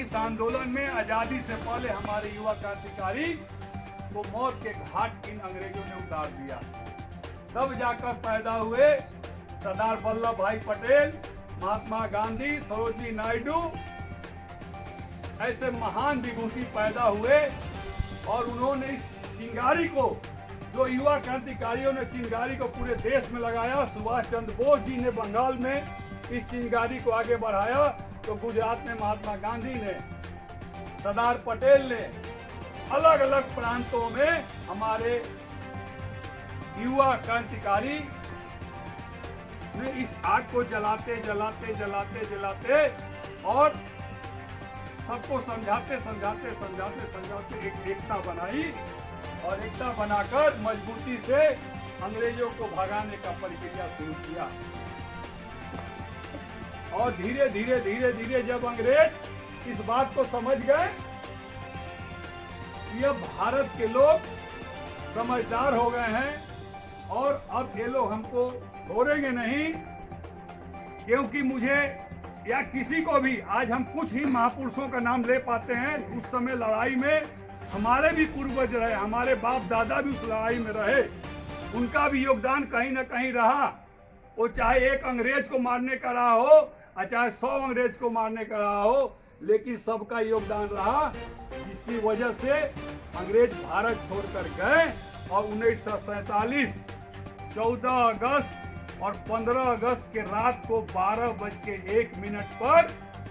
इस आंदोलन में आजादी से पहले हमारे युवा क्रांतिकारी को मौत के घाट इन अंग्रेजों ने उतार दिया। तब जाकर पैदा हुए सरदार वल्लभ भाई पटेल, महात्मा गांधी, सरोजिनी नायडू, ऐसे महान विभूति पैदा हुए और उन्होंने इस चिंगारी को, जो युवा क्रांतिकारियों ने चिंगारी को पूरे देश में लगाया, सुभाष चंद्र बोस जी ने बंगाल में इस चिंगारी को आगे बढ़ाया, तो गुजरात में महात्मा गांधी ने, सरदार पटेल ने, अलग अलग प्रांतों में हमारे युवा क्रांतिकारी ने इस आग को जलाते जलाते जलाते जलाते और सबको समझाते समझाते समझाते समझाते एक एकता बनाई और एकता बनाकर मजबूती से अंग्रेजों को भगाने का प्रक्रिया शुरू किया। और धीरे धीरे धीरे धीरे जब अंग्रेज इस बात को समझ गए कि अब भारत के लोग समझदार हो गए हैं और अब ये लोग हमको छोड़ेंगे नहीं, क्योंकि मुझे या किसी को भी, आज हम कुछ ही महापुरुषों का नाम ले पाते हैं, उस समय लड़ाई में हमारे भी पूर्वज रहे, हमारे बाप दादा भी उस लड़ाई में रहे, उनका भी योगदान कहीं ना कहीं रहा। वो चाहे एक अंग्रेज को मारने का रहा हो और चाहे 100 अंग्रेज को मारने का रहा हो, लेकिन सबका योगदान रहा, जिसकी वजह से अंग्रेज भारत छोड़कर गए। और 1947 14 अगस्त और 15 अगस्त के रात को 12:01 पर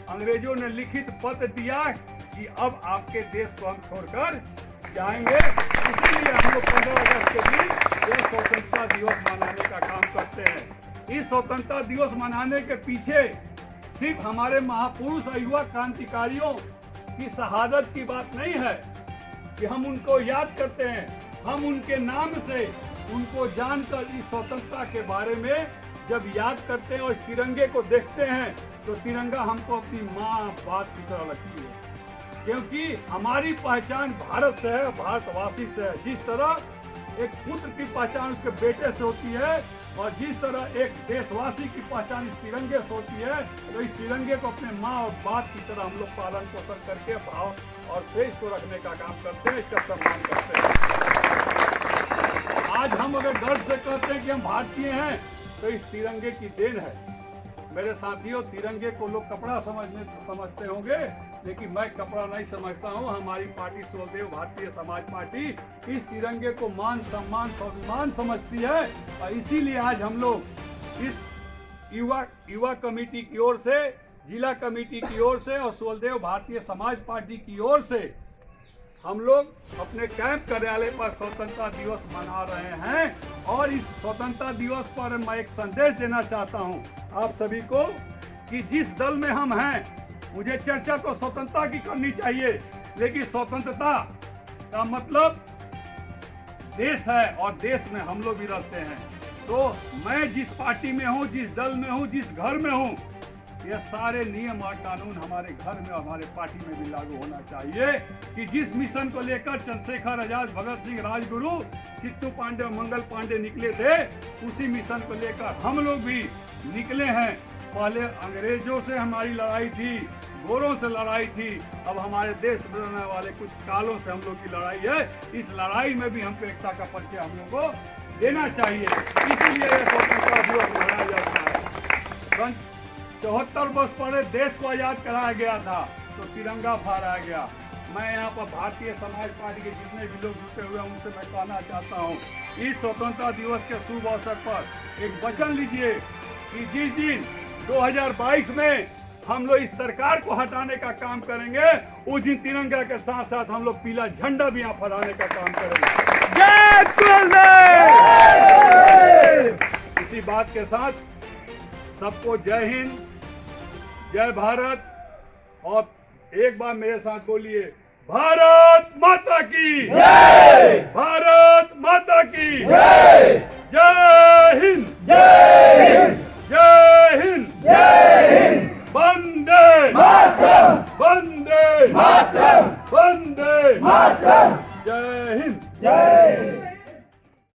अंग्रेजों ने लिखित पत्र दिया कि अब आपके देश को हम छोड़कर जाएंगे। इसीलिए हम लोग 15 अगस्त के दिन यह स्वतंत्रता दिवस मनाने का काम करते हैं। इस स्वतंत्रता दिवस मनाने के पीछे सिर्फ हमारे महापुरुष और युवा क्रांतिकारियों की शहादत की बात नहीं है कि हम उनको याद करते हैं, हम उनके नाम से उनको जानकर इस स्वतंत्रता के बारे में जब याद करते हैं और तिरंगे को देखते हैं तो तिरंगा हमको अपनी माँ बाप की तरह लगती है, क्योंकि हमारी पहचान भारत से है, भारतवासी से है। जिस तरह एक पुत्र की पहचान उसके बेटे से होती है और जिस तरह एक देशवासी की पहचान इस तिरंगे से होती है, तो इस तिरंगे को अपने माँ और बाप की तरह हम लोग पालन पोषण करके भाव और से इसको रखने का काम करते हैं, इसका सम्मान करते हैं। आज हम अगर गर्व से कहते हैं कि हम भारतीय हैं तो इस तिरंगे की देन है। मेरे साथियों, तिरंगे को लोग कपड़ा समझते होंगे, लेकिन मैं कपड़ा नहीं समझता हूं। हमारी पार्टी सुलदेव भारतीय समाज पार्टी इस तिरंगे को मान सम्मान स्वाभिमान समझती है और इसीलिए आज हम लोग इस युवा कमेटी की ओर से, जिला कमेटी की ओर से और सुलदेव भारतीय समाज पार्टी की ओर से हम लोग अपने कैंप कार्यालय पर स्वतंत्रता दिवस मना रहे हैं। और इस स्वतंत्रता दिवस पर मैं एक संदेश देना चाहता हूं आप सभी को कि जिस दल में हम हैं, मुझे चर्चा तो स्वतंत्रता की करनी चाहिए, लेकिन स्वतंत्रता का मतलब देश है और देश में हम लोग भी रहते हैं। तो मैं जिस पार्टी में हूं, जिस दल में हूं, जिस घर में हूं, ये सारे नियम और कानून हमारे घर में, हमारे पार्टी में भी लागू होना चाहिए कि जिस मिशन को लेकर चंद्रशेखर आजाद, भगत सिंह, राजगुरु, चित्तू पांडे, मंगल पांडे निकले थे, उसी मिशन को लेकर हम लोग भी निकले हैं। पहले अंग्रेजों से हमारी लड़ाई थी, गोरों से लड़ाई थी, अब हमारे देश बदलने वाले कुछ कालों से हम लोग की लड़ाई है। इस लड़ाई में भी हमको एकता का परिचय हम लोग को देना चाहिए, इसीलिए स्वतंत्रता दिवस मनाया जाता है। 74 वर्ष पहले देश को आजाद कराया गया था तो तिरंगा फहराया गया। मैं यहाँ पर भारतीय समाज पार्टी के जितने भी लोग जुटे हुए हैं उनसे मैं कहना चाहता हूँ, इस स्वतंत्रता दिवस के शुभ अवसर पर एक वचन लीजिए कि जिस दिन 2022 में हम लोग इस सरकार को हटाने का काम करेंगे, उस दिन तिरंगा के साथ साथ हम लोग पीला झंडा भी यहाँ फहराने का काम करेंगे। जय सुलदेव। इसी बात के साथ सबको जय हिंद, जय भारत, और एक बार मेरे साथ बोलिए, भारत माता की जय, भारत माता की जय, जय